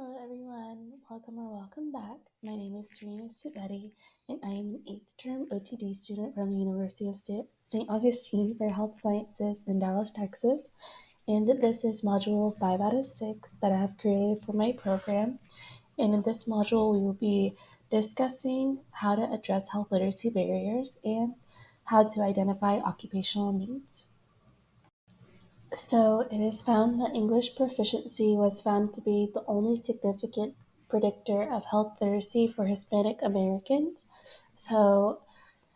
Hello everyone, welcome or welcome back. My name is Serena Subetti and I am an 8th term OTD student from the University of St. Augustine for Health Sciences in Dallas, Texas. And this is module 5 out of 6 that I have created for my program. And in this module, we will be discussing how to address health literacy barriers and how to identify occupational needs. So it is found that English proficiency was found to be the only significant predictor of health literacy for Hispanic Americans. So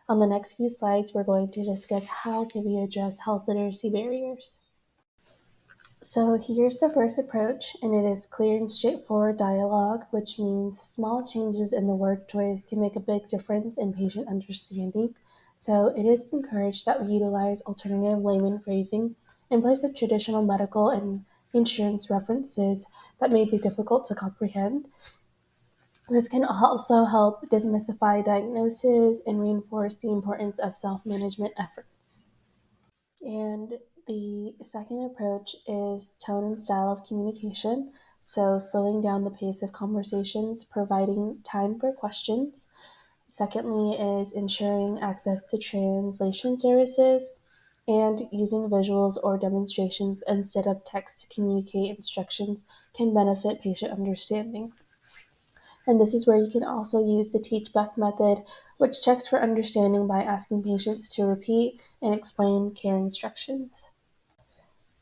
on the next few slides, we're going to discuss how can we address health literacy barriers. So here's the first approach, and it is clear and straightforward dialogue, which means small changes in the word choice can make a big difference in patient understanding. So it is encouraged that we utilize alternative layman phrasing in place of traditional medical and insurance references that may be difficult to comprehend. This can also help demystify diagnosis and reinforce the importance of self-management efforts. And the second approach is tone and style of communication. So, slowing down the pace of conversations, providing time for questions. Secondly, is ensuring access to translation services and using visuals or demonstrations instead of text to communicate instructions can benefit patient understanding. And this is where you can also use the teach back method, which checks for understanding by asking patients to repeat and explain care instructions.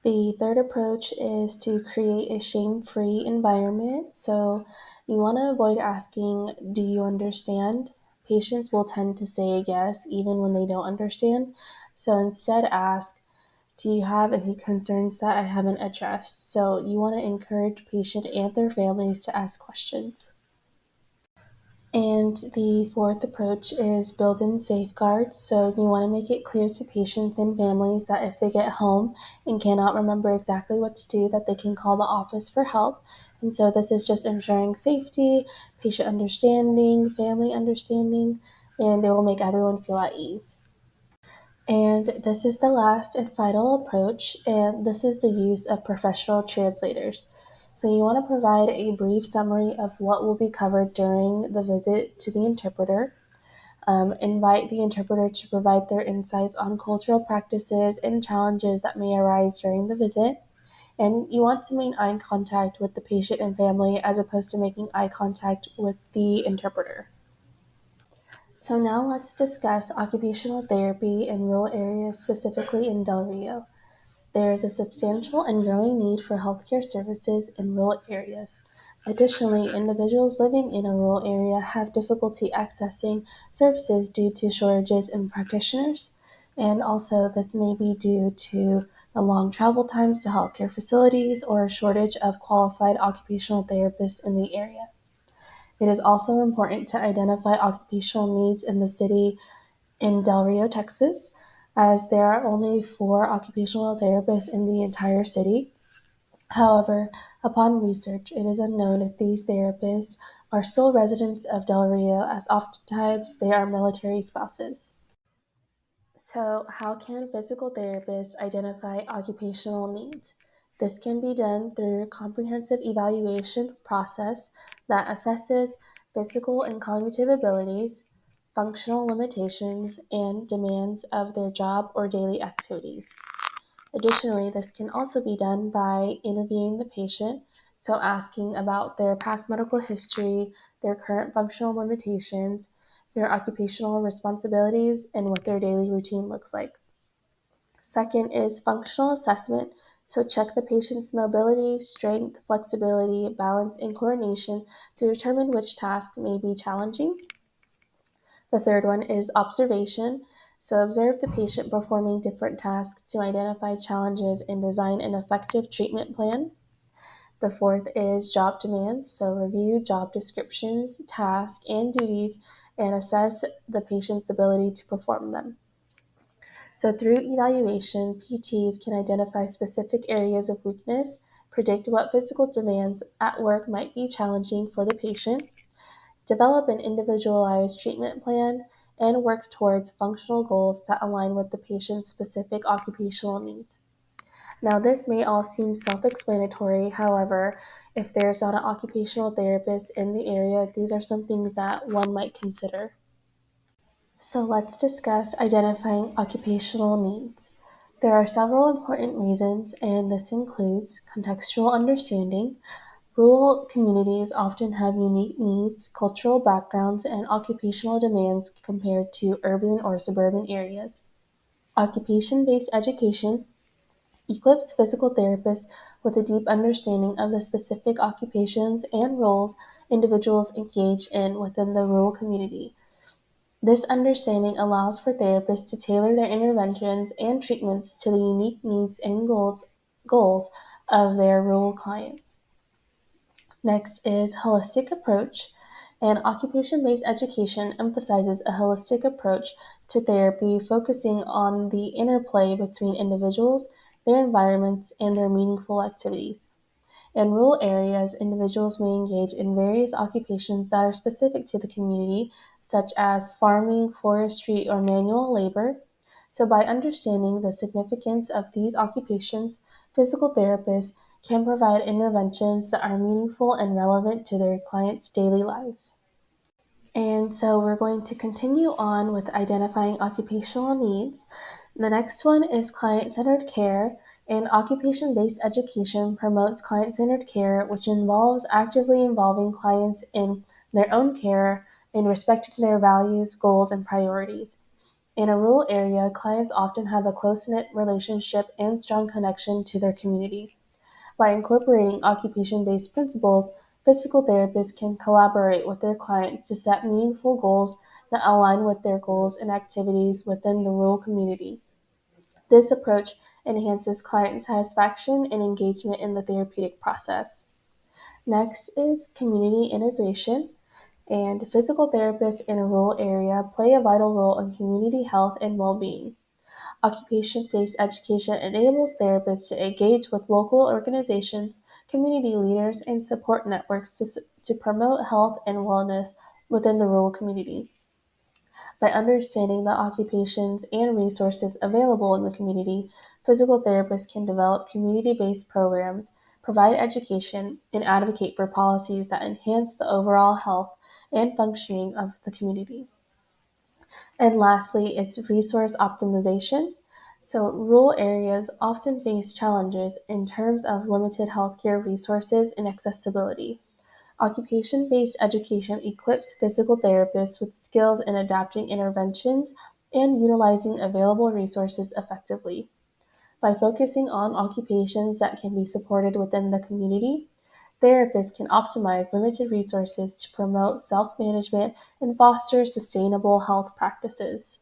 The third approach is to create a shame-free environment. So you want to avoid asking, do you understand? Patients will tend to say yes even when they don't understand. So instead ask, do you have any concerns that I haven't addressed? So you want to encourage patients and their families to ask questions. And the fourth approach is build in safeguards. So you want to make it clear to patients and families that if they get home and cannot remember exactly what to do, that they can call the office for help. And so this is just ensuring safety, patient understanding, family understanding, and it will make everyone feel at ease. And this is the last and final approach, and this is the use of professional translators. So you want to provide a brief summary of what will be covered during the visit to the interpreter. Invite the interpreter to provide their insights on cultural practices and challenges that may arise during the visit. And you want to maintain eye contact with the patient and family as opposed to making eye contact with the interpreter. So now let's discuss occupational therapy in rural areas, specifically in Del Rio. There is a substantial and growing need for healthcare services in rural areas. Additionally, individuals living in a rural area have difficulty accessing services due to shortages in practitioners, and also this may be due to the long travel times to healthcare facilities or a shortage of qualified occupational therapists in the area. It is also important to identify occupational needs in the city in Del Rio, Texas, as there are only 4 occupational therapists in the entire city. However, upon research, it is unknown if these therapists are still residents of Del Rio, as oftentimes they are military spouses. So, how can physical therapists identify occupational needs? This can be done through a comprehensive evaluation process that assesses physical and cognitive abilities, functional limitations, and demands of their job or daily activities. Additionally, this can also be done by interviewing the patient, so asking about their past medical history, their current functional limitations, their occupational responsibilities, and what their daily routine looks like. Second is functional assessment. So check the patient's mobility, strength, flexibility, balance, and coordination to determine which task may be challenging. The third one is observation. So observe the patient performing different tasks to identify challenges and design an effective treatment plan. The fourth is job demands. So review job descriptions, tasks, and duties and assess the patient's ability to perform them. So through evaluation, PTs can identify specific areas of weakness, predict what physical demands at work might be challenging for the patient, develop an individualized treatment plan, and work towards functional goals that align with the patient's specific occupational needs. Now, this may all seem self explanatory. However, if there's not an occupational therapist in the area, these are some things that one might consider. So, let's discuss identifying occupational needs. There are several important reasons, and this includes contextual understanding. Rural communities often have unique needs, cultural backgrounds, and occupational demands compared to urban or suburban areas. Occupation based education equips physical therapists with a deep understanding of the specific occupations and roles individuals engage in within the rural community. This understanding allows for therapists to tailor their interventions and treatments to the unique needs and goals of their rural clients. Next is holistic approach. And occupation-based education emphasizes a holistic approach to therapy, focusing on the interplay between individuals, their environments, and their meaningful activities. In rural areas, individuals may engage in various occupations that are specific to the community, such as farming, forestry, or manual labor. So, by understanding the significance of these occupations, physical therapists can provide interventions that are meaningful and relevant to their clients' daily lives. And so we're going to continue on with identifying occupational needs. The next one is client-centered care, and occupation-based education promotes client-centered care, which involves actively involving clients in their own care and respecting their values, goals, and priorities. In a rural area, clients often have a close-knit relationship and strong connection to their community. By incorporating occupation-based principles, physical therapists can collaborate with their clients to set meaningful goals that align with their goals and activities within the rural community. This approach enhances client satisfaction and engagement in the therapeutic process. Next is community integration, and physical therapists in a rural area play a vital role in community health and well-being. Occupation-based education enables therapists to engage with local organizations, community leaders, and support networks to promote health and wellness within the rural community. By understanding the occupations and resources available in the community, physical therapists can develop community-based programs, provide education, and advocate for policies that enhance the overall health and functioning of the community. And lastly, it's resource optimization. So, rural areas often face challenges in terms of limited healthcare resources and accessibility. Occupation based education equips physical therapists with skills in adapting interventions and utilizing available resources effectively. By focusing on occupations that can be supported within the community, therapists can optimize limited resources to promote self management and foster sustainable health practices.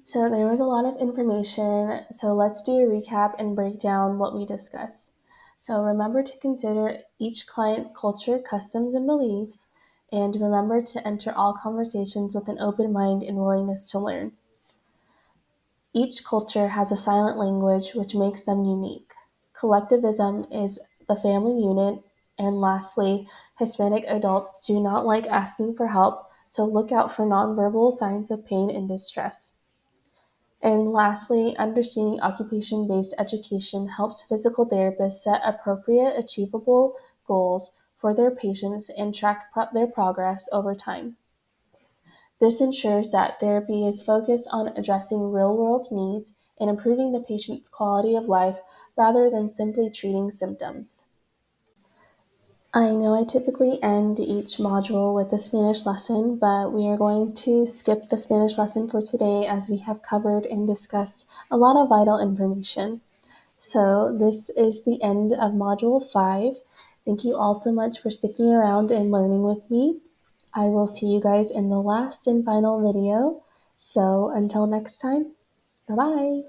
So there was a lot of information. So let's do a recap and break down what we discussed. So remember to consider each client's culture, customs, and beliefs, and remember to enter all conversations with an open mind and willingness to learn. Each culture has a silent language which makes them unique. Collectivism is the family unit. And lastly, Hispanic adults do not like asking for help, so look out for nonverbal signs of pain and distress. And lastly, understanding occupation-based education helps physical therapists set appropriate, achievable goals for their patients and track their progress over time. This ensures that therapy is focused on addressing real-world needs and improving the patient's quality of life rather than simply treating symptoms. I know I typically end each module with a Spanish lesson, but we are going to skip the Spanish lesson for today as we have covered and discussed a lot of vital information. So this is the end of Module 5. Thank you all so much for sticking around and learning with me. I will see you guys in the last and final video. So until next time, bye-bye.